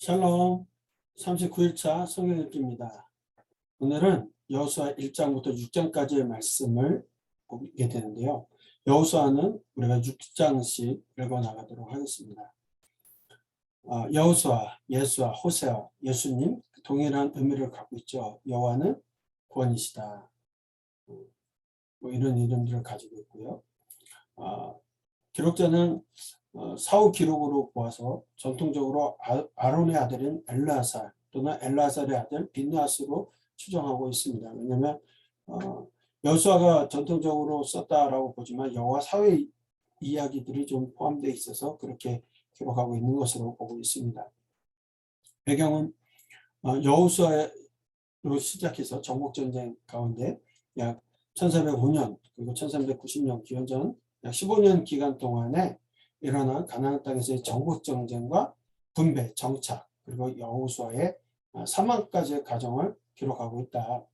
샬롬 39일차 성경 읽기입니다. 오늘은 여호수아 1장부터 6장까지의 말씀을 보게 되는데요. 여호수아는 우리가 6장씩 읽어나가도록 하겠습니다. 여호수아, 예수아, 호세아, 예수님 동일한 의미를 갖고 있죠. 여호와는 구원이시다. 이런 이름들을 가지고 있고요. 기록자는 사후 기록으로 보아서 전통적으로 아론의 아들인 엘르아살 또는 엘르아살의 아들 빈느하스로 추정하고 있습니다. 왜냐하면 여호수아가 전통적으로 썼다라고 보지만 여호와 사회 이야기들이 좀 포함되어 있어서 그렇게 기록하고 있는 것으로 보고 있습니다. 배경은 여호수아로 시작해서 정복전쟁 가운데 약 1405년 그리고 1390년 기원전 약 15년 기간 동안에 일어난 가나안 땅에서의 정복전쟁과 분배, 정착 그리고 여호수아의 사망까지의 과정을 기록하고 있다.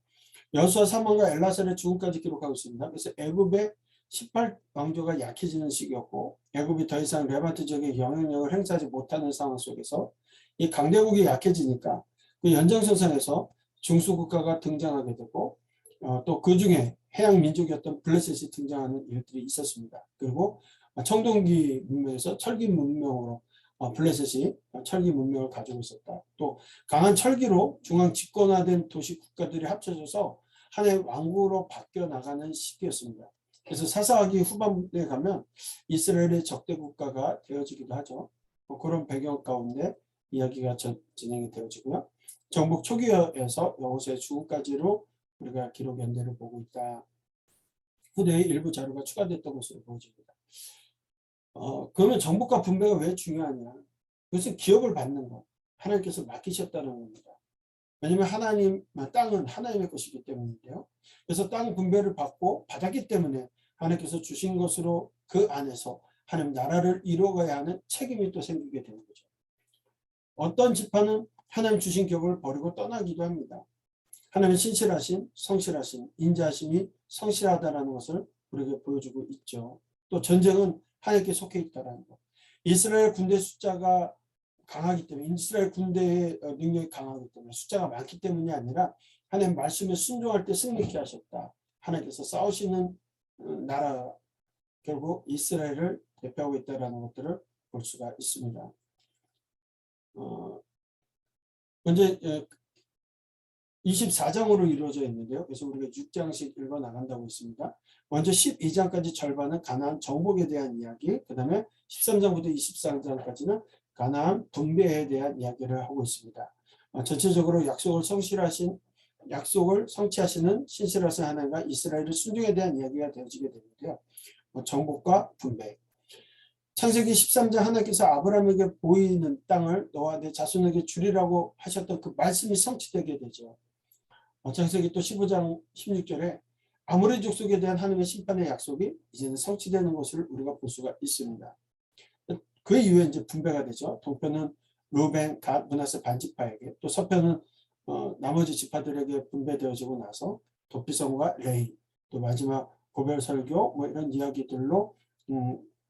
여호수아 사망과 엘라살의 죽음까지 기록하고 있습니다. 그래서 애굽의 18왕조가 약해지는 시기였고 애굽이 더 이상 레반트 지역에 영향력을 행사하지 못하는 상황 속에서 이 강대국이 약해지니까 그 연장선상에서 중수국가가 등장하게 되고 또 그 중에 해양 민족이었던 블레셋이 등장하는 일들이 있었습니다. 그리고 청동기 문명에서 철기 문명으로 블레셋이 철기 문명을 가지고 있었다. 또 강한 철기로 중앙 집권화된 도시 국가들이 합쳐져서 하나의 왕국으로 바뀌어 나가는 시기였습니다. 그래서 사사기 후반부에 가면 이스라엘의 적대 국가가 되어지기도 하죠. 그런 배경 가운데 이야기가 진행이 되어지고요. 정복 초기에서 여호수아의 죽음까지로 우리가 기록 연대를 보고 있다. 후대에 일부 자료가 추가됐던 것으로 보여집니다. 그러면 정복과 분배가 왜 중요하냐? 그것은 기업을 받는 것, 하나님께서 맡기셨다는 겁니다. 왜냐하면 땅은 하나님의 것이기 때문인데요. 그래서 땅 분배를 받았기 때문에 하나님께서 주신 것으로 그 안에서 하나님 나라를 이루어가야 하는 책임이 또 생기게 되는 거죠. 어떤 지파는 하나님 주신 기업을 버리고 떠나기도 합니다. 하나님은 신실하신, 성실하신, 인자하심이 성실하다는 것을 우리에게 보여주고 있죠. 또 전쟁은 하나님께 속해 있다는 것. 이스라엘 군대 숫자가 강하기 때문에 이스라엘 군대의 능력이 강하기 때문에 숫자가 많기 때문이 아니라 하나님 말씀에 순종할 때 승리케 하셨다. 하나님께서 싸우시는 나라 결국 이스라엘을 대표하고 있다는 것들을 볼 수가 있습니다. 먼저 24장으로 이루어져 있는데요. 그래서 우리가 6장씩 읽어 나간다고 했습니다. 먼저 12장까지 절반은 가나안 정복에 대한 이야기, 그 다음에 13장부터 24장까지는 가나안 분배에 대한 이야기를 하고 있습니다. 전체적으로 약속을 성취하시는 신실하신 하나님과 이스라엘의 순종에 대한 이야기가 되어지게 되는데요. 정복과 분배. 창세기 13장 하나님께서 아브라함에게 보이는 땅을 너와 내 자손에게 주리라고 하셨던 그 말씀이 성취되게 되죠. 창세기 또 15장 16절에 아모리 족속에 대한 하나님의 심판의 약속이 이제는 성취되는 것을 우리가 볼 수가 있습니다. 그 이후에 이제 분배가 되죠. 동편은 루벤, 갓, 므낫세 반지파에게, 또 서편은 나머지 지파들에게 분배되어지고 나서 도피성과 레이, 또 마지막 고별 설교 이런 이야기들로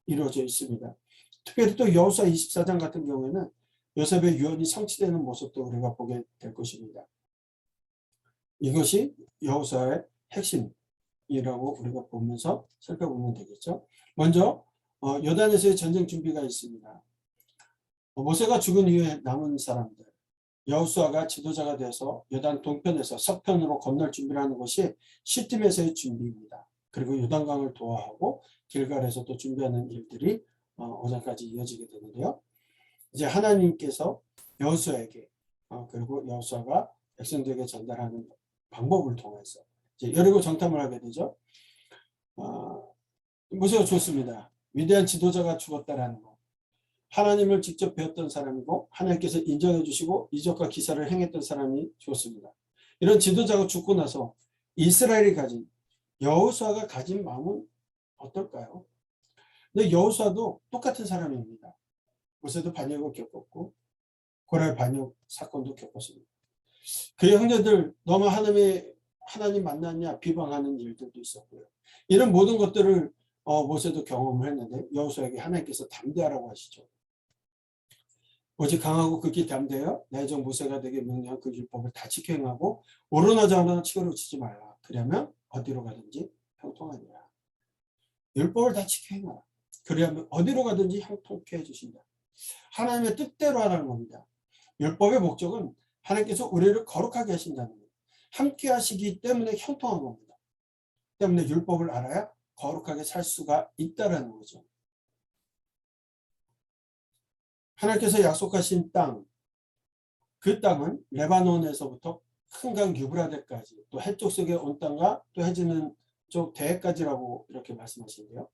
이루어져 있습니다. 특별히 또 여호수아 24장 같은 경우에는 요셉의 유언이 성취되는 모습도 우리가 보게 될 것입니다. 이것이 여호수아의 핵심이라고 우리가 보면서 살펴보면 되겠죠. 먼저 요단에서의 전쟁 준비가 있습니다. 모세가 죽은 이후에 남은 사람들, 여호수아가 지도자가 돼서 요단 동편에서 서편으로 건널 준비를 하는 것이 시팀에서의 준비입니다. 그리고 요단강을 도하하고 길갈에서 또 준비하는 일들이 오전까지 이어지게 되는데요. 이제 하나님께서 여호수아에게 그리고 여호수아가 백성들에게 전달하는 방법을 통해서 이제 여리고 정탐을 하게 되죠. 모세가 좋습니다. 위대한 지도자가 죽었다라는 것. 하나님을 직접 배웠던 사람이고 하나님께서 인정해 주시고 이적과 기사를 행했던 사람이 죽었습니다. 이런 지도자가 죽고 나서 이스라엘이 가진 여호수아가 가진 마음은 어떨까요? 근데 여호수아도 똑같은 사람입니다. 모세도 반역을 겪었고 고랄 반역 사건도 겪었습니다. 그의 형제들 너무 하나님 만났냐 비방하는 일들도 있었고요. 이런 모든 것들을 모세도 경험을 했는데 여호수아에게 하나님께서 담대하라고 하시죠. 오직 강하고 극히 담대여 내정 무쇠가 되게 명령한 그 율법을 다 지켜 행하고 오르나 좌우나 치고를 치지 말라. 그러면 어디로 가든지 형통하니라. 율법을 다 지켜 행하라. 그러면 어디로 가든지 형통케 해주신다. 하나님의 뜻대로 하라는 겁니다. 율법의 목적은 하나님께서 우리를 거룩하게 하신다는 거예요. 함께 하시기 때문에 형통한 겁니다. 때문에 율법을 알아야 거룩하게 살 수가 있다는 거죠. 하나님께서 약속하신 땅, 그 땅은 레바논에서부터 큰 강 유브라데까지 또 해쪽 속에 온 땅과 또 해지는 쪽 대해까지라고 이렇게 말씀하시는데요.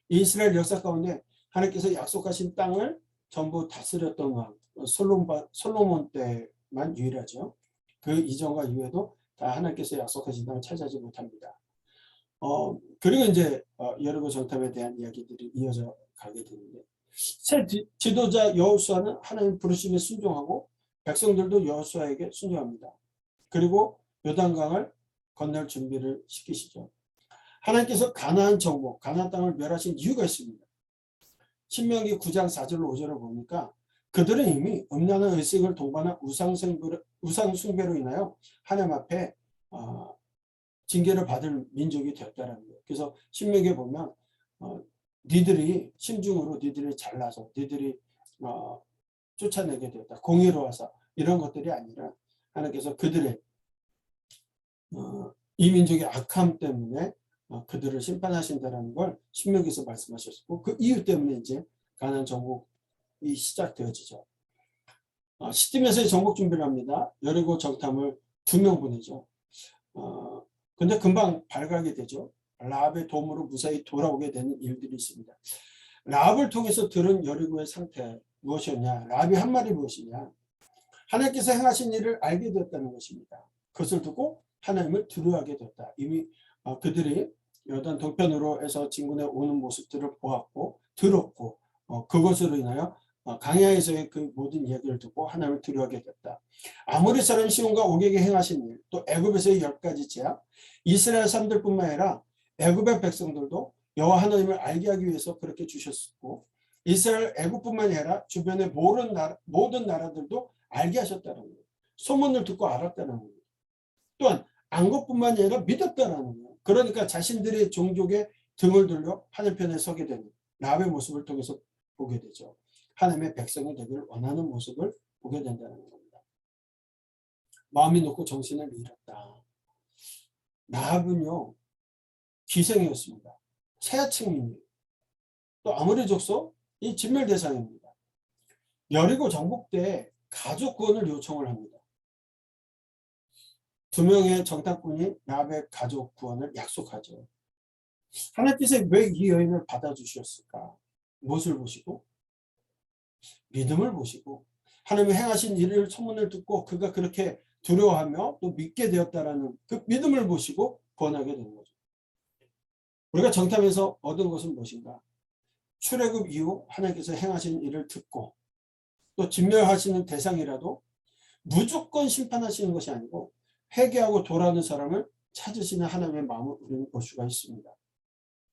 이스라엘 역사 가운데 하나님께서 약속하신 땅을 전부 다스렸던 왕 솔로몬 때만 유일하죠. 그 이전과 이후에도 다 하나님께서 약속하신 땅을 차지하지 못합니다. 그리고 이제 여리고 정탐에 대한 이야기들이 이어져 가게 되는데 새 지도자 여호수아는 하나님 부르심에 순종하고 백성들도 여호수아에게 순종합니다. 그리고 요단강을 건널 준비를 시키시죠. 하나님께서 가나안 정복, 가나안 땅을 멸하신 이유가 있습니다. 신명기 9장 4절로 5절을 보니까 그들은 이미 음란한 의식을 동반한 우상 숭배로 인하여 하나님 앞에 징계를 받을 민족이 되었다는 거예요. 그래서 신명기에 보면 니들이 심중으로 니들이 잘나서 니들이 쫓아내게 되었다. 공의로워서 이런 것들이 아니라 하나님께서 그들의 이 민족의 악함 때문에 그들을 심판하신다는 걸 신명기에서 말씀하셨고 그 이유 때문에 이제 가나안 정복이 시작되어지죠. 시딤에서 정복 준비를 합니다. 여리고 정탐을 2명 보내죠. 근데 금방 발각이 되죠. 라합의 도움으로 무사히 돌아오게 되는 일들이 있습니다. 라합을 통해서 들은 여리고의 상태 무엇이었냐? 라합이 한 말이 무엇이냐? 하나님께서 행하신 일을 알게 되었다는 것입니다. 그것을 두고 하나님을 두려워하게 되었다. 이미 그들이 요단 동편으로 해서 진군에 오는 모습들을 보았고 들었고 그것으로 인하여 강야에서의 그 모든 이야기를 듣고 하나님을 두려워하게 됐다. 아모리 사람 시온과 오게게 행하신 일, 또 애굽에서의 10가지 제약, 이스라엘 사람들뿐만 아니라 애굽의 백성들도 여호와 하나님을 알게 하기 위해서 그렇게 주셨고 이스라엘 애굽뿐만 아니라 주변의 모든 나라들도 알게 하셨다는 거예요. 소문을 듣고 알았다는 거예요. 또한 안 것뿐만 아니라 믿었다는 거예요. 그러니까 자신들의 종족의 등을 돌려 하늘 편에 서게 되는 라합의 모습을 통해서 보게 되죠. 하나님의 백성이 되기를 원하는 모습을 보게 된다는 겁니다. 마음이 높고 정신을 잃었다. 라합은요 기생이었습니다. 최하층민이에요. 또 아모리 족속 이 진멸 대상입니다. 여리고 정복 때 가족 구원을 요청을 합니다. 2명의 정탐꾼이 라합의 가족 구원을 약속하죠. 하나님께서 왜 이 여인을 받아주셨을까? 무엇을 보시고? 믿음을 보시고 하나님이 행하신 일을 소문을 듣고 그가 그렇게 두려워하며 또 믿게 되었다라는 그 믿음을 보시고 구원하게 되는 거죠. 우리가 정탐에서 얻은 것은 무엇인가? 출애굽 이후 하나님께서 행하신 일을 듣고 또 진멸하시는 대상이라도 무조건 심판하시는 것이 아니고 회개하고 돌아오는 사람을 찾으시는 하나님의 마음을 우리는 볼 수가 있습니다.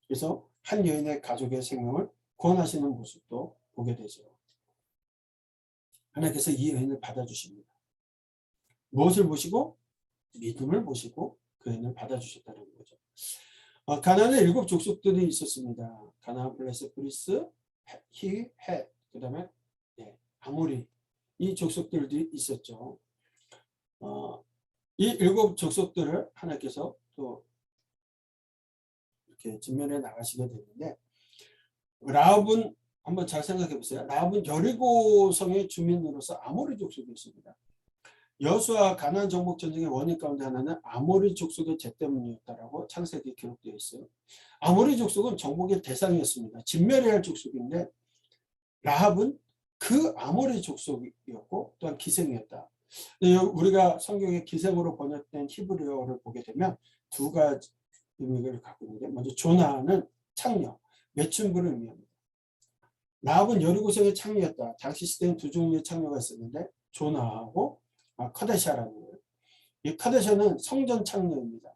그래서 한 여인의 가족의 생명을 구원하시는 모습도 보게 되죠. 하나님께서 이 여인을 받아주십니다. 무엇을 보시고? 믿음을 보시고 그 여인을 받아주셨다는 거죠. 가나안에 7 족속들이 있었습니다. 가나안, 블레셋, 브리스, 히, 헷, 그 다음에 아모리 이 족속들이 있었죠. 이 7 족속들을 하나님께서 또 이렇게 진면에 나가시게 되는데 라합은 한번 잘 생각해 보세요. 라합은 여리고성의 주민으로서 아모리 족속이었습니다. 여호수아 가나안 정복 전쟁의 원인 가운데 하나는 아모리 족속의 죄 때문이었다라고 창세기에 기록되어 있어요. 아모리 족속은 정복의 대상이었습니다. 진멸해야 할 족속인데 라합은 그 아모리 족속이었고 또한 기생이었다. 우리가 성경에 기생으로 번역된 히브리어를 보게 되면 2가지 의미를 갖고 있는데 먼저 조나는 창녀, 매춘부를 의미합니다. 라합은 여리고성의 창녀였다. 당시 시대엔 2 종류의 창녀가 있었는데 조나하고 카데샤라는 거예요. 이 카데샤는 성전 창녀입니다.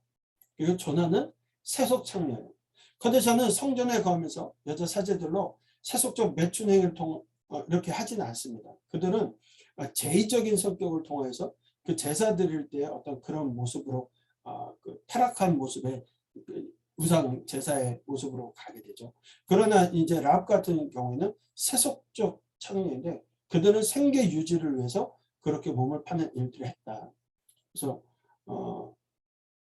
그리고 조나는 세속 창녀예요. 카데샤는 성전에 거하면서 여자 사제들로 세속적 매춘 행위를 이렇게 하지는 않습니다. 그들은 제의적인 성격을 통해서 그 제사 드릴 때 어떤 그런 모습으로 그 타락한 모습의 그 우상 제사의 모습으로 가게 되죠. 그러나 이제 랍 같은 경우에는 세속적 청년인데 그들은 생계 유지를 위해서 그렇게 몸을 파는 일들을 했다. 그래서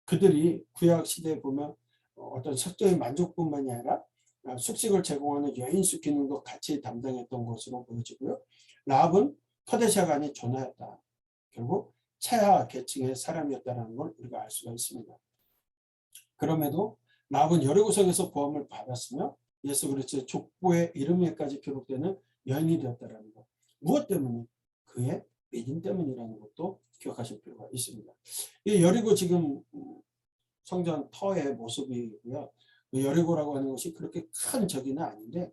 그들이 구약 시대에 보면 어떤 성적인 만족뿐만이 아니라 숙식을 제공하는 여인수 기능도 같이 담당했던 것으로 보여지고요. 랍은 커데샤가 아닌 조나였다. 결국 최하 계층의 사람이었다는 걸 우리가 알 수가 있습니다. 그럼에도 랍은 여리고성에서 구원을 받았으며 예수 그리스도의 족보의 이름에까지 기록되는 여인이 되었다는 것. 무엇 때문에? 그의 믿음 때문이라는 것도 기억하실 필요가 있습니다. 이 여리고 지금 성전 터의 모습이고요. 여리고라고 하는 것이 그렇게 큰 저기는 아닌데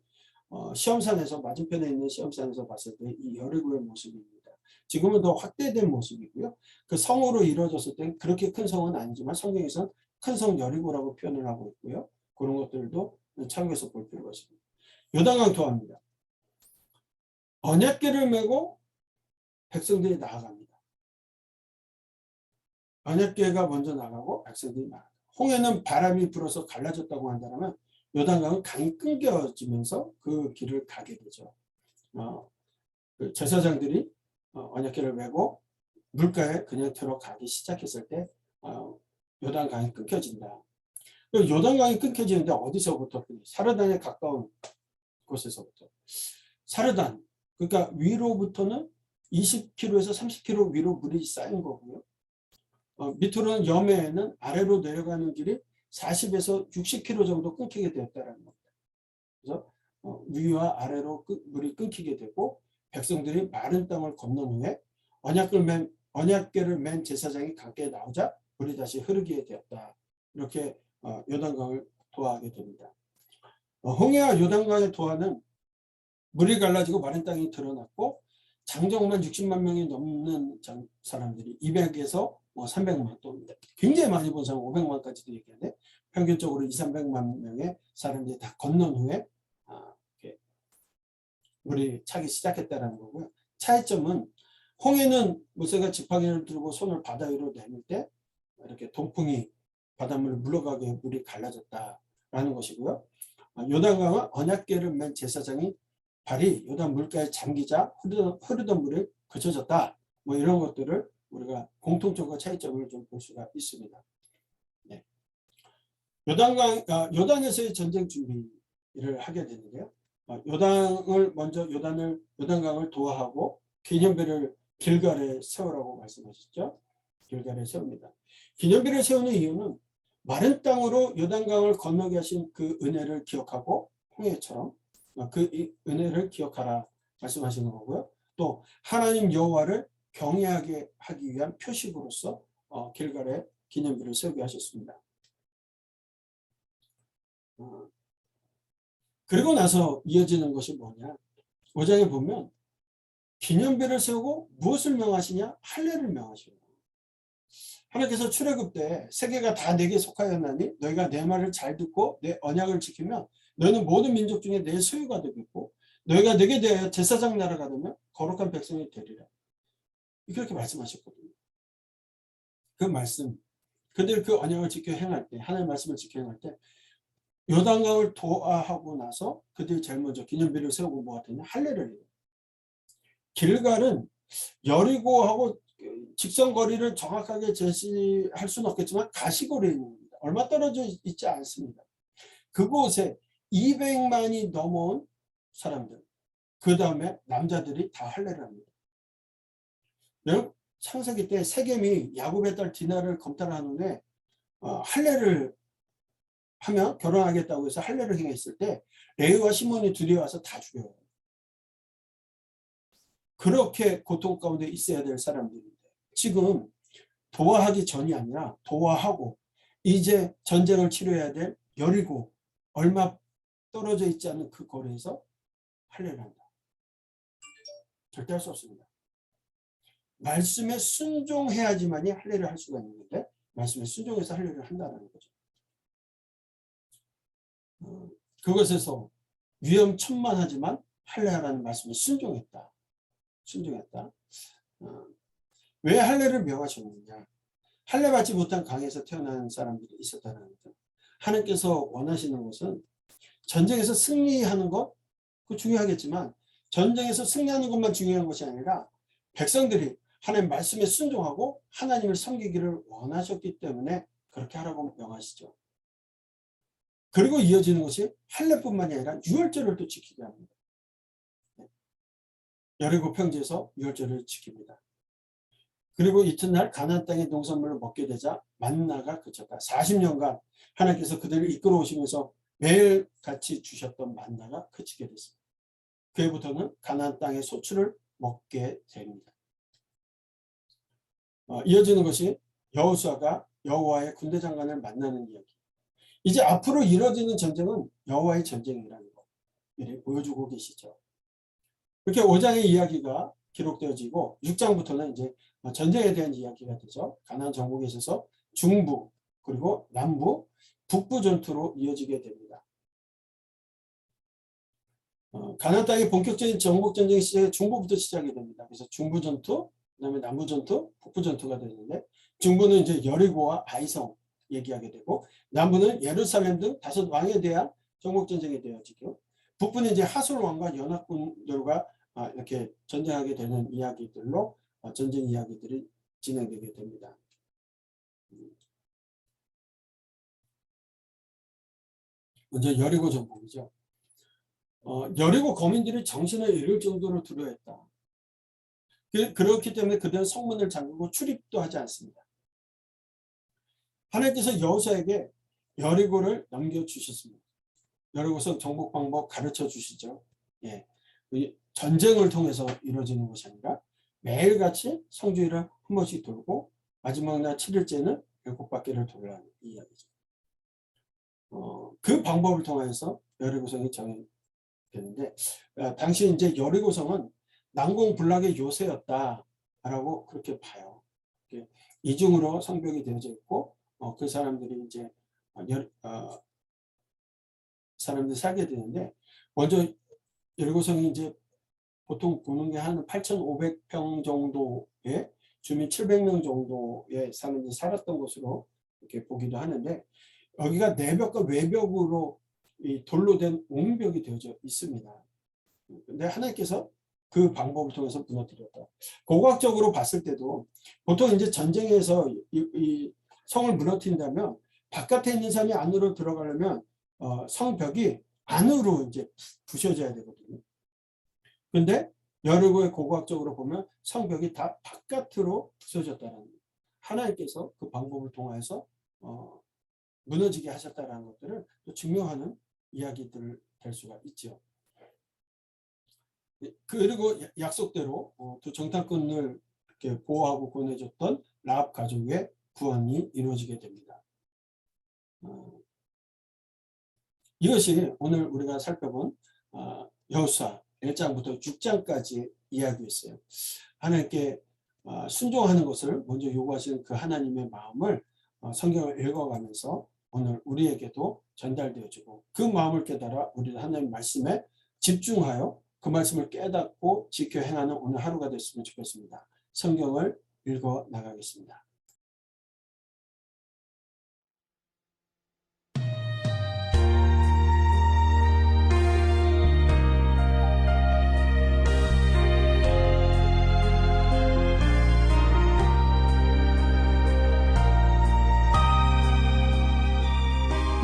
시험산에서 맞은편에 있는 시험산에서 봤을 때 이 여리고의 모습입니다. 지금은 더 확대된 모습이고요. 그 성으로 이루어졌을 때 그렇게 큰 성은 아니지만 성경에서는 큰 성 여리고라고 표현을 하고 있고요. 그런 것들도 참고해서 볼 필요가 있습니다. 요단강 토하입니다. 언약궤를 메고 백성들이 나아갑니다. 언약궤가 먼저 나가고 백성들이 나아갑니다. 홍해는 바람이 불어서 갈라졌다고 한다면 요단강은 강이 끊겨지면서 그 길을 가게 되죠. 그 제사장들이 언약궤를 메고 물가에 그냥 들어가기 시작했을 때 요단강이 끊겨진다. 요단강이 끊겨지는데 어디서부터? 사르단에 가까운 곳에서부터. 사르단, 그러니까 위로부터는 20km에서 30km 위로 물이 쌓인 거고요. 밑으로는 여매에는 아래로 내려가는 길이 40에서 60km 정도 끊기게 되었다는 겁니다. 그래서 위와 아래로 물이 끊기게 되고 백성들이 마른 땅을 건넌 후에 언약궤를 맨 제사장이 강가에 나오자 물이 다시 흐르게 되었다. 이렇게 요단강을 도하게 됩니다. 홍해와 요단강의 도하는 물이 갈라지고 마른 땅이 드러났고 장정만 60만 명이 넘는 사람들이 200에서 300만 또 굉장히 많이 본 사람 500만까지도 얘기하는데 평균적으로 200~300만 명의 사람들이 다 건넌 후에 물이 차기 시작했다는 거고요. 차이점은 홍해는 모세가 지팡이를 들고 손을 바다 위로 내밀 때 이렇게 동풍이 바닷물을 물러가게 물이 갈라졌다라는 것이고요. 요단강은 언약궤를 맨 제사장이 발이 요단 물가에 잠기자 흐르던 물이 그쳐졌다. 이런 것들을 우리가 공통점과 차이점을 좀 볼 수가 있습니다. 네. 요단에서의 전쟁 준비를 하게 되는데요. 요단강을 도하하고 기념비를 길갈에 세우라고 말씀하셨죠. 길갈에 세웁니다. 기념비를 세우는 이유는 마른 땅으로 요단강을 건너게 하신 그 은혜를 기억하고 홍해처럼 그 은혜를 기억하라 말씀하시는 거고요. 또 하나님 여호와를 경외하게 하기 위한 표식으로서 길갈에 기념비를 세우게 하셨습니다. 그리고 나서 이어지는 것이 뭐냐. 5장에 보면 기념비를 세우고 무엇을 명하시냐? 할례를 명하시오. 하나님께서 출애굽 때 세계가 다 내게 속하였나니 너희가 내 말을 잘 듣고 내 언약을 지키면 너희는 모든 민족 중에 내 소유가 되겠고 너희가 내게 대하여 제사장 나라가 되면 거룩한 백성이 되리라. 그렇게 말씀하셨거든요. 그 말씀, 그들 그 언약을 지켜 행할 때, 하나님의 말씀을 지켜 행할 때 요단강을 도하하고 나서 그들이 제일 먼저 기념비를 세우고 뭐가 되냐? 할례를 해요. 길갈은 여리고하고 직선거리를 정확하게 제시할 수는 없겠지만 가시거리에 있는 겁니다. 얼마 떨어져 있지 않습니다. 그곳에 200만이 넘어온 사람들, 그 다음에 남자들이 다 할례를 합니다. 창세기 때 세겜이 야곱의 딸 디나를 검탈한 후에 할례를 하면 결혼하겠다고 해서 할례를 행했을 때 레위와 시몬이 둘이 와서 다 죽여요. 그렇게 고통 가운데 있어야 될 사람들인데 지금 도하하기 전이 아니라 도하하고 이제 전쟁을 치러야 될 여리고 얼마 떨어져 있지 않은 그 거리에서 할례를 한다. 절대 할 수 없습니다. 말씀에 순종해야지만이 할례를 할 수가 있는데 말씀에 순종해서 할례를 한다는 거죠. 그것에서 위험천만하지만 할례하라는 말씀에 순종했다. 순종했다. 왜 할례를 명하셨느냐? 할례 받지 못한 강에서 태어난 사람들이 있었다는 거죠. 하나님께서 원하시는 것은 전쟁에서 승리하는 것, 그 중요하겠지만 전쟁에서 승리하는 것만 중요한 것이 아니라 백성들이 하나님 말씀에 순종하고 하나님을 섬기기를 원하셨기 때문에 그렇게 하라고 명하시죠. 그리고 이어지는 것이 할례뿐만이 아니라 유월절을 또 지키게 합니다. 여리고 평지에서 유월절을 지킵니다. 그리고 이튿날 가나안 땅의 농산물을 먹게 되자 만나가 그쳤다. 40년간 하나님께서 그들을 이끌어 오시면서 매일같이 주셨던 만나가 그치게 됐습니다. 그해부터는 가나안 땅의 소출을 먹게 됩니다. 이어지는 것이 여호수아가 여호와의 군대 장관을 만나는 이야기. 이제 앞으로 이뤄지는 전쟁은 여호와의 전쟁이라는 거 미리 보여주고 계시죠. 이렇게 5장의 이야기가 기록되어지고 6장부터는 이제 전쟁에 대한 이야기가 되죠. 가나안 정복에 있어서 중부 그리고 남부 북부 전투로 이어지게 됩니다. 가나안 땅의 본격적인 정복 전쟁이 중부부터 시작이 됩니다. 그래서 중부 전투, 그다음에 남부 전투, 북부 전투가 되는데 중부는 이제 여리고와 아이성 얘기하게 되고 남부는 예루살렘 등 5 왕에 대한 정복 전쟁이 되어지고 북부는 이제 하솔 왕과 연합군들과 이렇게 전쟁하게 되는 이야기들로 전쟁 이야기들이 진행되게 됩니다. 먼저 여리고 정복이죠. 여리고 거민들이 정신을 잃을 정도로 두려워했다. 그렇기 때문에 그들은 성문을 잠그고 출입도 하지 않습니다. 하나님께서 여호수아에게 여리고를 넘겨주셨습니다. 여리고성 정복 방법 가르쳐 주시죠. 예. 전쟁을 통해서 이루어지는 것이 아니라 매일같이 성주일을 한 번씩 돌고 마지막 날 7일째는 7바퀴를 돌라는 이야기죠. 그 방법을 통해서 여리고성이 정해졌는데 당시 이제 여리고성은 난공불락의 요새였다라고 그렇게 봐요. 이중으로 성벽이 되어져 있고 그 사람들이 이제 사람들이 살게 되는데 먼저 여리고성이 이제 보통 보는 게 한 8,500평 정도의 주민 700명 정도의 사람들이 살았던 것으로 이렇게 보기도 하는데 여기가 내벽과 외벽으로 이 돌로 된 옹벽이 되어져 있습니다. 근데 하나님께서 그 방법을 통해서 무너뜨렸다. 고고학적으로 봤을 때도 보통 이제 전쟁에서 이 성을 무너뜨린다면 바깥에 있는 사람이 안으로 들어가려면 성벽이 안으로 이제 부셔져야 되거든요. 근데 여리고의 고고학적으로 보면 성벽이 다 바깥으로 부서졌다는 거예요. 하나님께서 그 방법을 통해서 무너지게 하셨다는 것들을 또 증명하는 이야기들 될 수가 있죠. 그리고 약속대로 두 정탐꾼을 이렇게 보호하고 보내줬던 라합 가족의 구원이 이루어지게 됩니다. 이것이 오늘 우리가 살펴본 여호수아 1장부터 6장까지 이야기였어요. 하나님께 순종하는 것을 먼저 요구하시는 그 하나님의 마음을 성경을 읽어가면서 오늘 우리에게도 전달되어지고 그 마음을 깨달아 우리는 하나님 말씀에 집중하여 그 말씀을 깨닫고 지켜 행하는 오늘 하루가 됐으면 좋겠습니다. 성경을 읽어 나가겠습니다.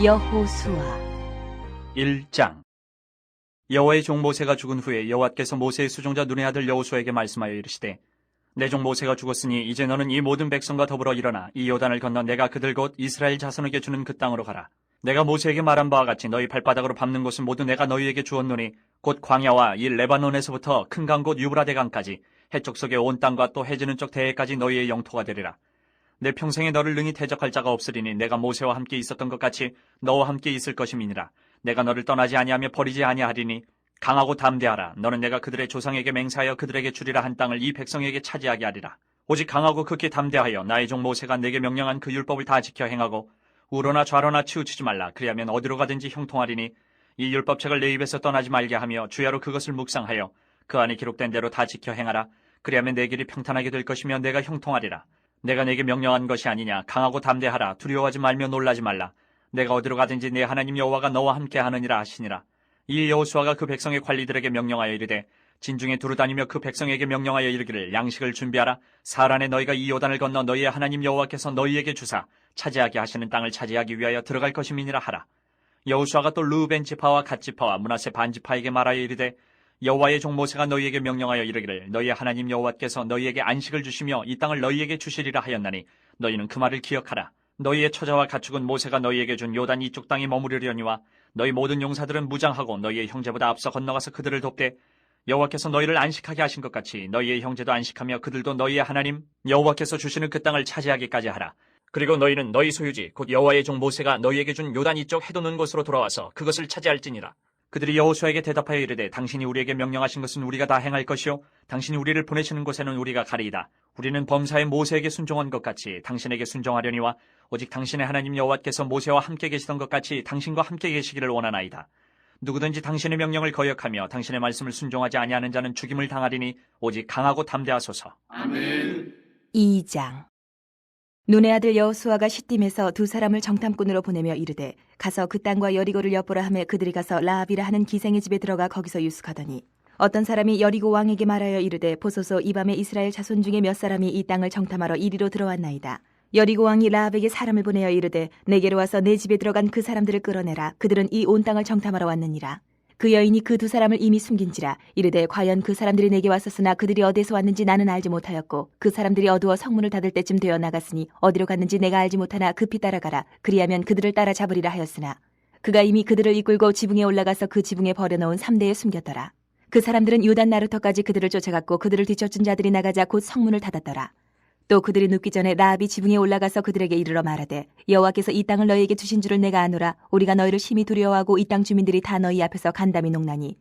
여호수아 1장. 여호와의 종 모세가 죽은 후에 여호와께서 모세의 수종자 눈의 아들 여호수아에게 말씀하여 이르시되 내 종 모세가 죽었으니 이제 너는 이 모든 백성과 더불어 일어나 이 요단을 건너 내가 그들 곧 이스라엘 자손에게 주는 그 땅으로 가라. 내가 모세에게 말한 바와 같이 너희 발바닥으로 밟는 곳은 모두 내가 너희에게 주었노니 곧 광야와 이 레바논에서부터 큰 강 곧 유브라데 강까지 해쪽 속의 온 땅과 또 해지는 쪽 대해까지 너희의 영토가 되리라. 내 평생에 너를 능히 대적할 자가 없으리니 내가 모세와 함께 있었던 것 같이 너와 함께 있을 것임이니라. 내가 너를 떠나지 아니하며 버리지 아니하리니 강하고 담대하라. 너는 내가 그들의 조상에게 맹세하여 그들에게 주리라 한 땅을 이 백성에게 차지하게 하리라. 오직 강하고 극히 담대하여 나의 종 모세가 내게 명령한 그 율법을 다 지켜 행하고 우로나 좌로나 치우치지 말라. 그리하면 어디로 가든지 형통하리니 이 율법책을 내 입에서 떠나지 말게 하며 주야로 그것을 묵상하여 그 안에 기록된 대로 다 지켜 행하라. 그리하면 내 길이 평탄하게 될 것이며 내가 형통하리라. 내가 내게 명령한 것이 아니냐. 강하고 담대하라. 두려워하지 말며 놀라지 말라. 내가 어디로 가든지 내 하나님 여호와가 너와 함께 하느니라 하시니라. 이 여호수아가 그 백성의 관리들에게 명령하여 이르되 진중에 두루다니며 그 백성에게 명령하여 이르기를 양식을 준비하라. 사흘 안에 너희가 이 요단을 건너 너희의 하나님 여호와께서 너희에게 주사 차지하게 하시는 땅을 차지하기 위하여 들어갈 것임이니라 하라. 여호수아가 또 르우벤 지파와 갓 지파와 므낫세 반 지파에게 말하여 이르되 여호와의 종 모세가 너희에게 명령하여 이르기를 너희의 하나님 여호와께서 너희에게 안식을 주시며 이 땅을 너희에게 주시리라 하였나니 너희는 그 말을 기억하라. 너희의 처자와 가축은 모세가 너희에게 준 요단 이쪽 땅에 머무르려니와 너희 모든 용사들은 무장하고 너희의 형제보다 앞서 건너가서 그들을 돕되 여호와께서 너희를 안식하게 하신 것 같이 너희의 형제도 안식하며 그들도 너희의 하나님 여호와께서 주시는 그 땅을 차지하기까지 하라. 그리고 너희는 너희 소유지 곧 여호와의 종 모세가 너희에게 준 요단 이쪽 해돋는 곳으로 돌아와서 그것을 차지할지니라. 그들이 여호수아에게 대답하여 이르되 당신이 우리에게 명령하신 것은 우리가 다 행할 것이요 당신이 우리를 보내시는 곳에는 우리가 가리이다. 우리는 범사의 모세에게 순종한 것 같이 당신에게 순종하려니와 오직 당신의 하나님 여호와께서 모세와 함께 계시던 것 같이 당신과 함께 계시기를 원하나이다. 누구든지 당신의 명령을 거역하며 당신의 말씀을 순종하지 아니하는 자는 죽임을 당하리니 오직 강하고 담대하소서. 아멘. 2장. 눈의 아들 여호수아가 시딤에서 두 사람을 정탐꾼으로 보내며 이르되 가서 그 땅과 여리고를 엿보라 하며 그들이 가서 라합이라 하는 기생의 집에 들어가 거기서 유숙하더니 어떤 사람이 여리고 왕에게 말하여 이르되 보소서 이 밤에 이스라엘 자손 중에 몇 사람이 이 땅을 정탐하러 이리로 들어왔나이다. 여리고 왕이 라합에게 사람을 보내어 이르되 내게로 와서 내 집에 들어간 그 사람들을 끌어내라. 그들은 이 온 땅을 정탐하러 왔느니라. 그 여인이 그 두 사람을 이미 숨긴지라. 이르되 과연 그 사람들이 내게 왔었으나 그들이 어디서 왔는지 나는 알지 못하였고 그 사람들이 어두워 성문을 닫을 때쯤 되어 나갔으니 어디로 갔는지 내가 알지 못하나 급히 따라가라. 그리하면 그들을 따라잡으리라 하였으나 그가 이미 그들을 이끌고 지붕에 올라가서 그 지붕에 버려놓은 삼대에 숨겼더라. 그 사람들은 요단 나루터까지 그들을 쫓아갔고 그들을 뒤쫓은 자들이 나가자 곧 성문을 닫았더라. 또 그들이 눕기 전에 라합이 지붕에 올라가서 그들에게 이르러 말하되 여호와께서 이 땅을 너희에게 주신 줄을 내가 아노라. 우리가 너희를 심히 두려워하고 이 땅 주민들이 다 너희 앞에서 간담이 녹나니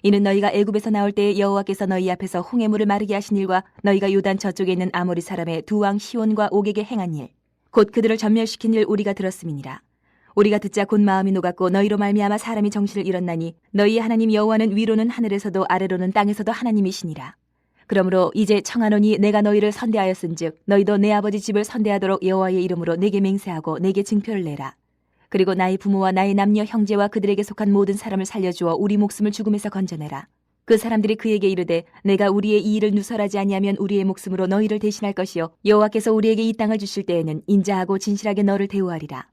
이는 너희가 애굽에서 나올 때에 여호와께서 너희 앞에서 홍해물을 마르게 하신 일과 너희가 요단 저쪽에 있는 아모리 사람의 두 왕 시온과 옥에게 행한 일 곧 그들을 전멸시킨 일 우리가 들었음이니라. 우리가 듣자 곧 마음이 녹았고 너희로 말미암아 사람이 정신을 잃었나니 너희의 하나님 여호와는 위로는 하늘에서도 아래로는 땅에서도 하나님이시니라. 그러므로 이제 청하노니 내가 너희를 선대하였은즉 너희도 내 아버지 집을 선대하도록 여호와의 이름으로 내게 맹세하고 내게 증표를 내라. 그리고 나의 부모와 나의 남녀 형제와 그들에게 속한 모든 사람을 살려주어 우리 목숨을 죽음에서 건져내라. 그 사람들이 그에게 이르되 내가 우리의 이 일을 누설하지 아니하면 우리의 목숨으로 너희를 대신할 것이요 여호와께서 우리에게 이 땅을 주실 때에는 인자하고 진실하게 너를 대우하리라.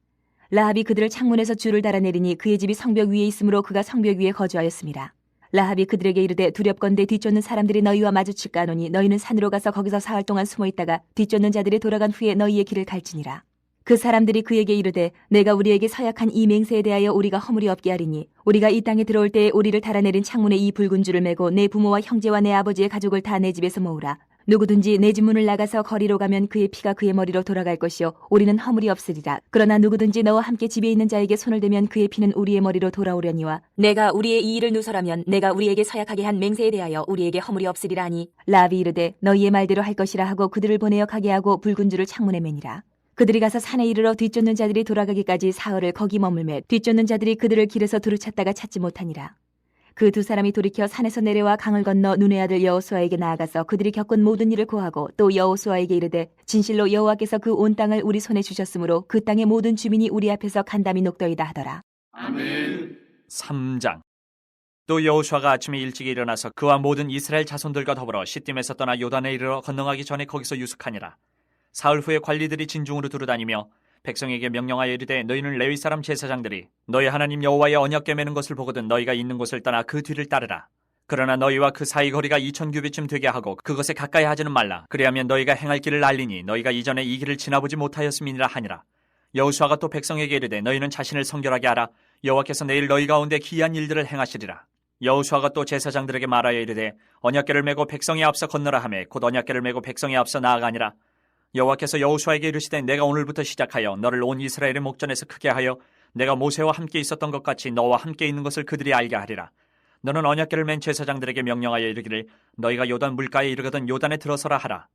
라합이 그들을 창문에서 줄을 달아내리니 그의 집이 성벽 위에 있으므로 그가 성벽 위에 거주하였습니다. 라합이 그들에게 이르되 두렵건대 뒤쫓는 사람들이 너희와 마주칠까 하노니 너희는 산으로 가서 거기서 사흘 동안 숨어 있다가 뒤쫓는 자들이 돌아간 후에 너희의 길을 갈지니라. 그 사람들이 그에게 이르되 내가 우리에게 서약한 이 맹세에 대하여 우리가 허물이 없게 하리니 우리가 이 땅에 들어올 때에 우리를 달아내린 창문에 이 붉은 줄을 매고 내 부모와 형제와 내 아버지의 가족을 다 내 집에서 모으라. 누구든지 내 집 문을 나가서 거리로 가면 그의 피가 그의 머리로 돌아갈 것이요 우리는 허물이 없으리라. 그러나 누구든지 너와 함께 집에 있는 자에게 손을 대면 그의 피는 우리의 머리로 돌아오려니와 내가 우리의 이 일을 누설하면 내가 우리에게 서약하게 한 맹세에 대하여 우리에게 허물이 없으리라 하니 라합이 이르되 너희의 말대로 할 것이라 하고 그들을 보내어 가게 하고 붉은 줄을 창문에 매니라. 그들이 가서 산에 이르러 뒤쫓는 자들이 돌아가기까지 사흘을 거기 머물매 뒤쫓는 자들이 그들을 길에서 두루 찾다가 찾지 못하니라. 그 두 사람이 돌이켜 산에서 내려와 강을 건너 눈의 아들 여호수아에게 나아가서 그들이 겪은 모든 일을 고하고 또 여호수아에게 이르되 진실로 여호와께서 그 온 땅을 우리 손에 주셨으므로 그 땅의 모든 주민이 우리 앞에서 간담이 녹더이다 하더라. 아멘. 3장. 또 여호수아가 아침에 일찍 일어나서 그와 모든 이스라엘 자손들과 더불어 시딤에서 떠나 요단에 이르러 건너가기 전에 거기서 유숙하니라. 사흘 후에 관리들이 진중으로 두루다니며 백성에게 명령하여 이르되 너희는 레위 사람 제사장들이 너희 하나님 여호와의 언약 꿰매는 것을 보거든 너희가 있는 곳을 떠나 그 뒤를 따르라. 그러나 너희와 그 사이 거리가 2000규빗쯤 되게 하고 그것에 가까이 하지는 말라. 그리하면 너희가 행할 길을 알리니 너희가 이전에 이 길을 지나보지 못하였음이니라 하니라. 여호수아가 또 백성에게 이르되 너희는 자신을 성결하게 하라. 여호와께서 내일 너희 가운데 기이한 일들을 행하시리라. 여호수아가 또 제사장들에게 말하여 이르되 언약궤를 메고 백성에 앞서 건너라 하매 곧 언약궤를 메고 백성에 앞서 나아가니라. 여호와께서 여호수아에게 이르시되 내가 오늘부터 시작하여 너를 온 이스라엘의 목전에서 크게 하여 내가 모세와 함께 있었던 것 같이 너와 함께 있는 것을 그들이 알게 하리라. 너는 언약궤를 맨 제사장들에게 명령하여 이르기를 너희가 요단 물가에 이르거든 요단에 들어서라 하라.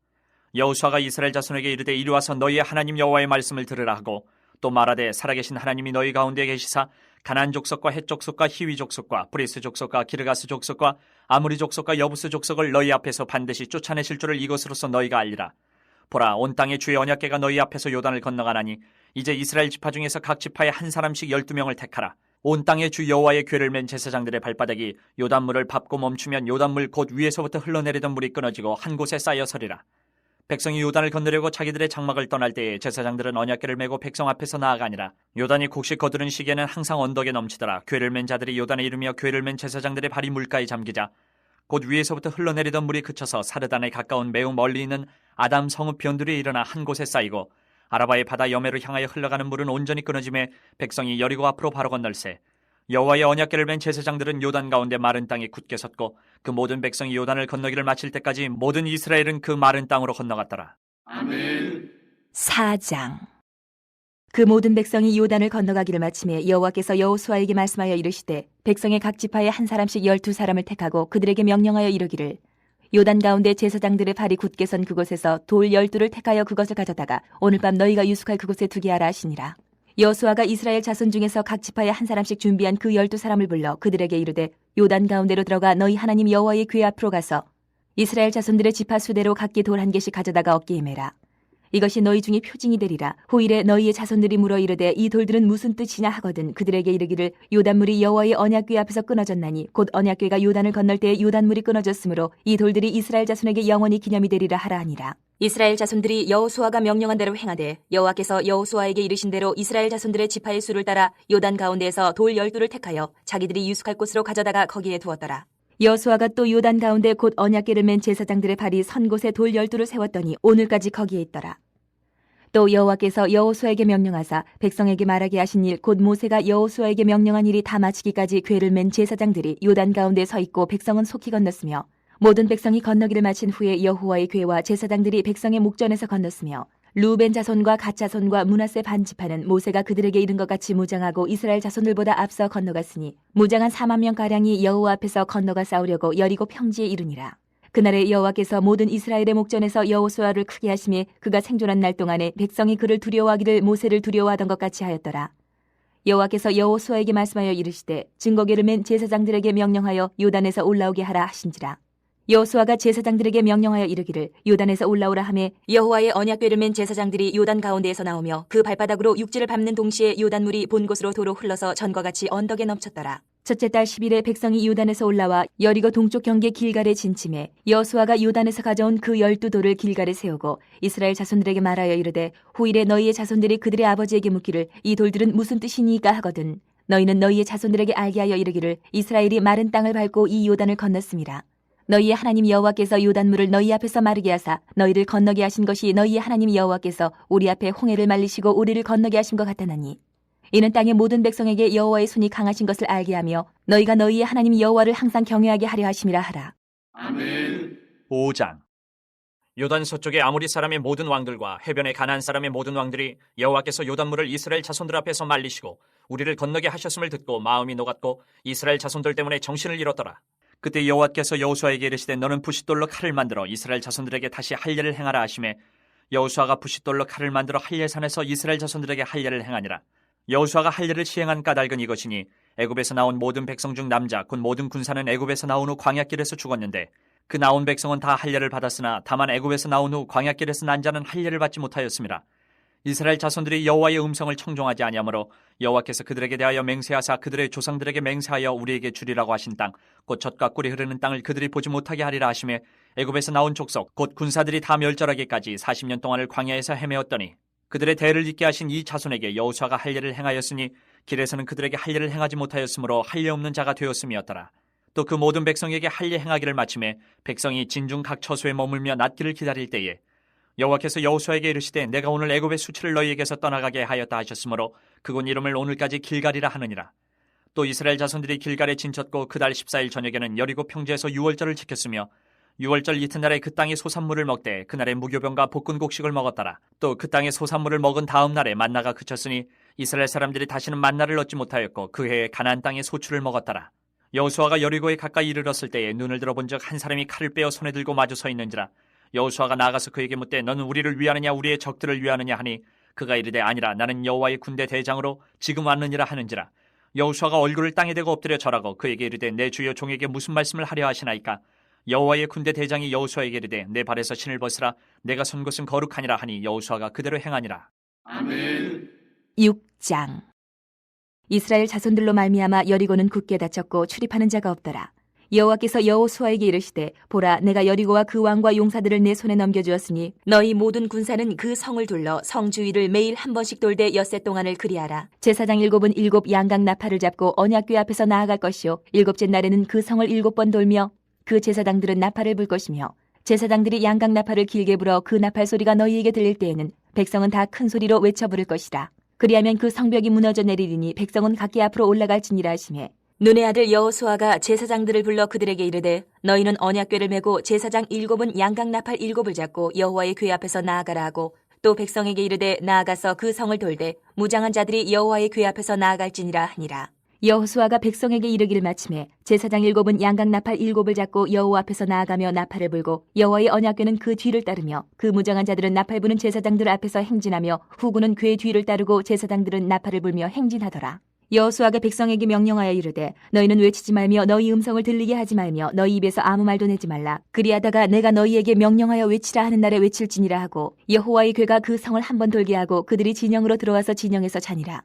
여호수아가 이스라엘 자손에게 이르되 이리 와서 너희의 하나님 여호와의 말씀을 들으라 하고 또 말하되 살아계신 하나님이 너희 가운데 계시사 가나안 족속과 헷 족속과 히위 족속과 브리스 족속과 기르가스 족속과 아무리 족속과 여부스 족속을 너희 앞에서 반드시 쫓아내실 줄을 이것으로서 너희가 알리라. 보라, 온 땅의 주의 언약궤가 너희 앞에서 요단을 건너가나니 이제 이스라엘 지파 중에서 각 지파에 한 사람씩 12명을 택하라. 온 땅의 주 여호와의 궤를 맨 제사장들의 발바닥이 요단물을 밟고 멈추면 요단물 곧 위에서부터 흘러내리던 물이 끊어지고 한 곳에 쌓여 서리라. 백성이 요단을 건너려고 자기들의 장막을 떠날 때에 제사장들은 언약궤를 메고 백성 앞에서 나아가니라. 요단이 곡식 거두는 시기에는 항상 언덕에 넘치더라. 궤를 맨 자들이 요단에 이르며 궤를 맨 제사장들의 발이 물가에 잠기자 곧 위에서부터 흘러내리던 물이 그쳐서 사르단에 가까운 매우 멀리 있는 아담 성읍 변두리에 일어나 한 곳에 쌓이고 아라바의 바다 여매로 향하여 흘러가는 물은 온전히 끊어짐에 백성이 여리고 앞으로 바로 건널세. 여호와의 언약궤를 맨 제사장들은 요단 가운데 마른 땅에 굳게 섰고 그 모든 백성이 요단을 건너기를 마칠 때까지 모든 이스라엘은 그 마른 땅으로 건너갔더라. 아멘. 4장. 그 모든 백성이 요단을 건너가기를 마침에 여호와께서 여호수아에게 말씀하여 이르시되 백성의 각 지파에 한 사람씩 12사람을 택하고 그들에게 명령하여 이르기를 요단 가운데 제사장들의 발이 굳게 선 그곳에서 돌 12를 택하여 그것을 가져다가 오늘 밤 너희가 유숙할 그곳에 두게 하라 하시니라. 여호수아가 이스라엘 자손 중에서 각 지파에 한 사람씩 준비한 그 12사람을 불러 그들에게 이르되 요단 가운데로 들어가 너희 하나님 여호와의 궤 앞으로 가서 이스라엘 자손들의 지파 수대로 각기 돌 한 개씩 가져다가 어깨에 매라. 이것이 너희 중에 표징이 되리라. 후일에 너희의 자손들이 물어 이르되 이 돌들은 무슨 뜻이냐 하거든 그들에게 이르기를 요단물이 여호와의 언약궤 앞에서 끊어졌나니 곧 언약궤가 요단을 건널 때에 요단물이 끊어졌으므로 이 돌들이 이스라엘 자손에게 영원히 기념이 되리라 하라 하니라. 이스라엘 자손들이 여호수아가 명령한 대로 행하되 여호와께서 여호수아에게 이르신 대로 이스라엘 자손들의 지파의 수를 따라 요단 가운데에서 돌 12를 택하여 자기들이 유숙할 곳으로 가져다가 거기에 두었더라. 여호수아가 또 요단 가운데 곧 언약궤를 맨 제사장들의 발이 선 곳에 돌 12를 세웠더니 오늘까지 거기에 있더라. 또 여호와께서 여호수아에게 명령하사 백성에게 말하게 하신 일 곧 모세가 여호수아에게 명령한 일이 다 마치기까지 궤를 맨 제사장들이 요단 가운데 서 있고 백성은 속히 건넜으며 모든 백성이 건너기를 마친 후에 여호와의 궤와 제사장들이 백성의 목전에서 건넜으며 루벤 자손과 갓 자손과 므낫세 반 지파는 모세가 그들에게 이른 것 같이 무장하고 이스라엘 자손들보다 앞서 건너갔으니 무장한 4만 명 가량이 여호와 앞에서 건너가 싸우려고 여리고 평지에 이르니라. 그날에 여호와께서 모든 이스라엘의 목전에서 여호수아를 크게 하심에 그가 생존한 날 동안에 백성이 그를 두려워하기를 모세를 두려워하던 것 같이 하였더라. 여호와께서 여호수아에게 말씀하여 이르시되 증거궤를 맨 제사장들에게 명령하여 요단에서 올라오게 하라 하신지라. 여호수아가 제사장들에게 명령하여 이르기를 요단에서 올라오라 하매 여호와의 언약궤를 맨 제사장들이 요단 가운데에서 나오며 그 발바닥으로 육지를 밟는 동시에 요단물이 본 곳으로 도로 흘러서 전과 같이 언덕에 넘쳤더라. 첫째 달 10일에 백성이 요단에서 올라와 여리고 동쪽 경계 길갈에 진침해 여호수아가 요단에서 가져온 그 12돌을 길갈에 세우고 이스라엘 자손들에게 말하여 이르되 후일에 너희의 자손들이 그들의 아버지에게 묻기를 이 돌들은 무슨 뜻이니까 하거든 너희는 너희의 자손들에게 알게 하여 이르기를 이스라엘이 마른 땅을 밟고 이 요단을 건넜음이라. 너희의 하나님 여호와께서 요단물을 너희 앞에서 마르게 하사 너희를 건너게 하신 것이 너희의 하나님 여호와께서 우리 앞에 홍해를 말리시고 우리를 건너게 하신 것 같다나니 이는 땅의 모든 백성에게 여호와의 손이 강하신 것을 알게 하며 너희가 너희의 하나님 여호와를 항상 경외하게 하려 하심이라 하라. 아멘. 5장. 요단 서쪽의 아모리 사람의 모든 왕들과 해변의 가나안 사람의 모든 왕들이 여호와께서 요단물을 이스라엘 자손들 앞에서 말리시고 우리를 건너게 하셨음을 듣고 마음이 녹았고 이스라엘 자손들 때문에 정신을 잃었더라. 그때 여호와께서 여호수아에게 이르시되 너는 부싯돌로 칼을 만들어 이스라엘 자손들에게 다시 할례를 행하라 하시매 여호수아가 부싯돌로 칼을 만들어 할례산에서 이스라엘 자손들에게 할례를 행하니라. 여호수아가 할례를 시행한 까닭은 이것이니 애굽에서 나온 모든 백성 중 남자 곧 모든 군사는 애굽에서 나온 후 광야길에서 죽었는데 그 나온 백성은 다 할례를 받았으나 다만 애굽에서 나온 후 광야길에서 난 자는 할례를 받지 못하였습니다. 이스라엘 자손들이 여호와의 음성을 청종하지 아니하므로 여호와께서 그들에게 대하여 맹세하사 그들의 조상들에게 맹세하여 우리에게 주리라고 하신 땅 곧 젖과 꿀이 흐르는 땅을 그들이 보지 못하게 하리라 하시매 애굽에서 나온 족속 곧 군사들이 다 멸절하기까지 40년 동안을 광야에서 헤매었더니 그들의 대를 잇게 하신 이 자손에게 여호수아가 할례를 행하였으니 길에서는 그들에게 할례를 행하지 못하였으므로 할례 없는 자가 되었음이었더라. 또 그 모든 백성에게 할례 행하기를 마침에 백성이 진중 각 처소에 머물며 낫기를 기다릴 때에 여호와께서 여호수아에게 이르시되 내가 오늘 애굽의 수치를 너희에게서 떠나가게 하였다 하셨으므로 그곳 이름을 오늘까지 길갈이라 하느니라. 또 이스라엘 자손들이 길갈에 진쳤고 그달 14일 저녁에는 여리고 평지에서 유월절을 지켰으며 유월절 이튿날에 그 땅의 소산물을 먹되 그날에 무교병과 볶은 곡식을 먹었더라. 또 그 땅의 소산물을 먹은 다음 날에 만나가 그쳤으니 이스라엘 사람들이 다시는 만나를 얻지 못하였고 그 해에 가나안 땅의 소출을 먹었더라. 여호수아가 여리고에 가까이 이르렀을 때에 눈을 들어본즉 한 사람이 칼을 빼어 손에 들고 마주 서 있는지라. 여호수아가 나아가서 그에게 묻되 너는 우리를 위하느냐 우리의 적들을 위하느냐 하니 그가 이르되 아니라 나는 여호와의 군대 대장으로 지금 왔느니라 하는지라. 여호수아가 얼굴을 땅에 대고 엎드려 절하고 그에게 이르되 내 주여 종에게 무슨 말씀을 하려 하시나이까? 여호와의 군대 대장이 여호수아에게 이르되 내 발에서 신을 벗으라. 내가 선 곳은 거룩하니라 하니 여호수아가 그대로 행하니라. 아멘. 6장. 이스라엘 자손들로 말미암아 여리고는 굳게 닫혔고 출입하는 자가 없더라. 여호와께서 여호수아에게 이르시되 보라 내가 여리고와 그 왕과 용사들을 내 손에 넘겨주었으니 너희 모든 군사는 그 성을 둘러 성 주위를 매일 한 번씩 돌되 엿새 동안을 그리하라. 제사장 7은 7 양각 나팔을 잡고 언약궤 앞에서 나아갈 것이요 7째 날에는 그 성을 7번 돌며 그 제사장들은 나팔을 불 것이며 제사장들이 양각 나팔을 길게 불어 그 나팔 소리가 너희에게 들릴 때에는 백성은 다 큰 소리로 외쳐 부를 것이라. 그리하면 그 성벽이 무너져 내리리니 백성은 각기 앞으로 올라갈지니라 하시매 눈의 아들 여호수아가 제사장들을 불러 그들에게 이르되 너희는 언약궤를 메고 제사장 7은 양각 나팔 7을 잡고 여호와의 궤 앞에서 나아가라 하고 또 백성에게 이르되 나아가서 그 성을 돌되 무장한 자들이 여호와의 궤 앞에서 나아갈지니라 하니라. 여호수아가 백성에게 이르기를 마침에 제사장 7은 양각 나팔 7을 잡고 여호와 앞에서 나아가며 나팔을 불고 여호와의 언약궤는 그 뒤를 따르며 그 무장한 자들은 나팔 부는 제사장들 앞에서 행진하며 후군은 궤 뒤를 따르고 제사장들은 나팔을 불며 행진하더라. 여호수아가 백성에게 명령하여 이르되 너희는 외치지 말며 너희 음성을 들리게 하지 말며 너희 입에서 아무 말도 내지 말라. 그리하다가 내가 너희에게 명령하여 외치라 하는 날에 외칠지니라 하고 여호와의 궤가 그 성을 한 번 돌게 하고 그들이 진영으로 들어와서 진영에서 자니라.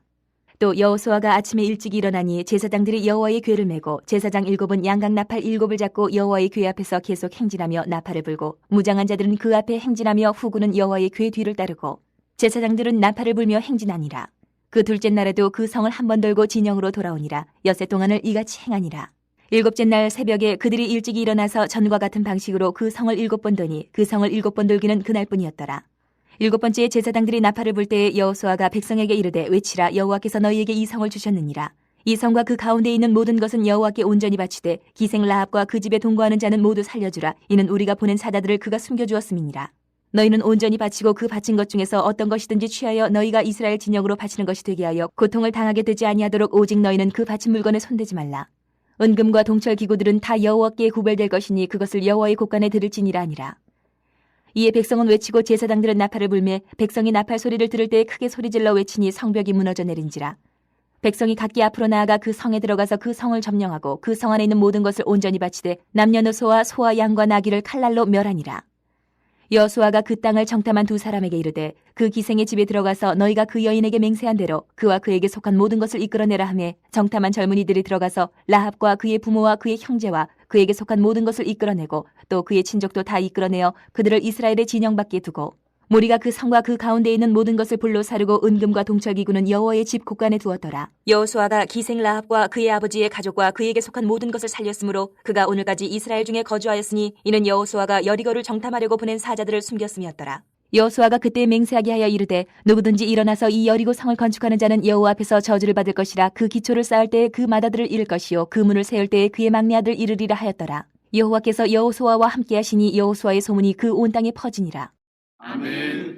또 여호수아가 아침에 일찍 일어나니 제사장들이 여호와의 궤를 메고 제사장 7은 양각 나팔 7을 잡고 여호와의 궤 앞에서 계속 행진하며 나팔을 불고 무장한 자들은 그 앞에 행진하며 후군은 여호와의 궤 뒤를 따르고 제사장들은 나팔을 불며 행진하니라. 그 둘째 날에도 그 성을 한 번 돌고 진영으로 돌아오니라. 엿새 동안을 이같이 행하니라. 7째 날 새벽에 그들이 일찍 일어나서 전과 같은 방식으로 그 성을 7번 도니 그 성을 7번 돌기는 그날뿐이었더라. 7번째에 제사장들이 나팔을 불 때에 여호수아가 백성에게 이르되 외치라. 여호와께서 너희에게 이 성을 주셨느니라. 이 성과 그 가운데 있는 모든 것은 여호와께 온전히 바치되 기생 라합과 그 집에 동거하는 자는 모두 살려주라. 이는 우리가 보낸 사자들을 그가 숨겨주었음이니라. 너희는 온전히 바치고 그 바친 것 중에서 어떤 것이든지 취하여 너희가 이스라엘 진영으로 바치는 것이 되게 하여 고통을 당하게 되지 아니하도록 오직 너희는 그 바친 물건에 손대지 말라. 은금과 동철 기구들은 다 여호와께 구별될 것이니 그것을 여호와의 곳간에 들을지니라 하니라. 이에 백성은 외치고 제사장들은 나팔을 불매 백성이 나팔 소리를 들을 때에 크게 소리질러 외치니 성벽이 무너져 내린지라. 백성이 각기 앞으로 나아가 그 성에 들어가서 그 성을 점령하고 그 성 안에 있는 모든 것을 온전히 바치되 남녀노소와 소와 양과 나귀를 칼날로 멸하니라. 여호수아가 그 땅을 정탐한 두 사람에게 이르되 그 기생의 집에 들어가서 너희가 그 여인에게 맹세한 대로 그와 그에게 속한 모든 것을 이끌어내라 하매 정탐한 젊은이들이 들어가서 라합과 그의 부모와 그의 형제와 그에게 속한 모든 것을 이끌어내고 또 그의 친족도 다 이끌어내어 그들을 이스라엘의 진영 밖에 두고 무리가 그 성과 그 가운데 있는 모든 것을 불로 사르고 은금과 동철기구는 여호와의 집 곳간에 두었더라. 여호수아가 기생 라합과 그의 아버지의 가족과 그에게 속한 모든 것을 살렸으므로 그가 오늘까지 이스라엘 중에 거주하였으니 이는 여호수아가 여리고를 정탐하려고 보낸 사자들을 숨겼음이었더라. 여호수아가 그때 맹세하게 하여 이르되 누구든지 일어나서 이 여리고 성을 건축하는 자는 여호와 앞에서 저주를 받을 것이라. 그 기초를 쌓을 때에 그 마다들을 잃을 것이요 그 문을 세울 때에 그의 막내 아들 이르리라 하였더라. 여호와께서 여호수아와 함께 하시니 여호수아의 소문이 그 온 땅에 퍼지니라. 아멘.